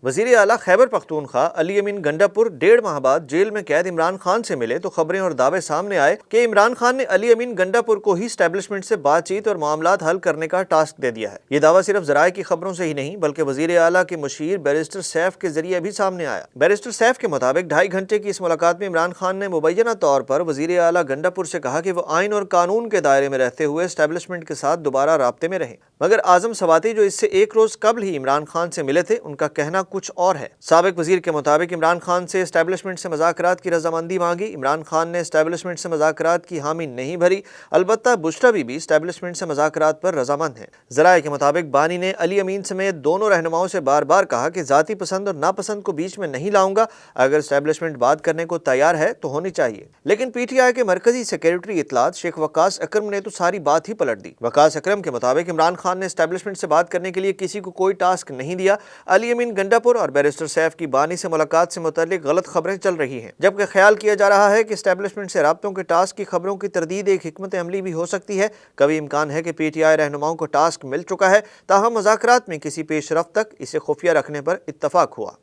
وزیر اعلیٰ خیبر پختونخوا علی امین گنڈاپور 1.5 ماہ بعد جیل میں قید عمران خان سے ملے تو خبریں اور دعوے سامنے آئے کہ عمران خان نے علی امین گنڈاپور کو ہی اسٹیبلشمنٹ سے بات چیت اور معاملات حل کرنے کا ٹاسک دے دیا ہے۔ یہ دعویٰ صرف ذرائع کی خبروں سے ہی نہیں بلکہ وزیر اعلیٰ کے مشیر بیرسٹر سیف کے ذریعے بھی سامنے آیا۔ بیرسٹر سیف کے مطابق 2.5 گھنٹے کی اس ملاقات میں عمران خان نے مبینہ طور پر وزیر اعلیٰ گنڈاپور سے کہا کہ وہ آئین اور قانون کے دائرے میں رہتے ہوئے اسٹیبلشمنٹ کے ساتھ دوبارہ رابطے میں رہیں، مگر اعظم سواتی جو اس سے 1 روز قبل ہی عمران خان سے ملے تھے ان کا کہنا کچھ اور ہے۔ سابق وزیر کے مطابق عمران خان سے اسٹیبلشمنٹ سے مذاکرات کی رضامندی مانگی۔ عمران خان نے اسٹیبلشمنٹ سے مذاکرات کی حامی نہیں بھری، البتہ بشرا بی بی اسٹیبلشمنٹ سے مذاکرات پر رضامند ہیں۔ ذرائع کے مطابق بانی نے علی امین سمیت دونوں رہنماؤں سے بار بار کہا کہ ذاتی پسند اور ناپسند کو بیچ میں نہیں لاؤں گا، اگر اسٹیبلشمنٹ بات کرنے کو تیار ہے تو ہونی چاہیے۔ لیکن پی ٹی آئی کے مرکزی سیکریٹری اطلاعات شیخ وقاص اکرم نے تو ساری بات ہی پلٹ دی۔ وقاص اکرم کے مطابق عمران خان نے اسٹیبلشمنٹ سے بات کرنے کے لیے کسی کو کوئی ٹاسک نہیں دیا۔ علی امین گنڈاپور اور بیرسٹر سیف کی بانی سے ملاقات سے متعلق غلط خبریں چل رہی ہیں، جبکہ خیال کیا جا رہا ہے کہ اسٹیبلشمنٹ سے رابطوں کے ٹاسک کی خبروں کی تردید ایک حکمت عملی بھی ہو سکتی ہے۔ کبھی امکان ہے کہ پی ٹی آئی رہنماؤں کو ٹاسک مل چکا ہے، تاہم مذاکرات میں کسی پیش رفت تک اسے خفیہ رکھنے پر اتفاق ہوا۔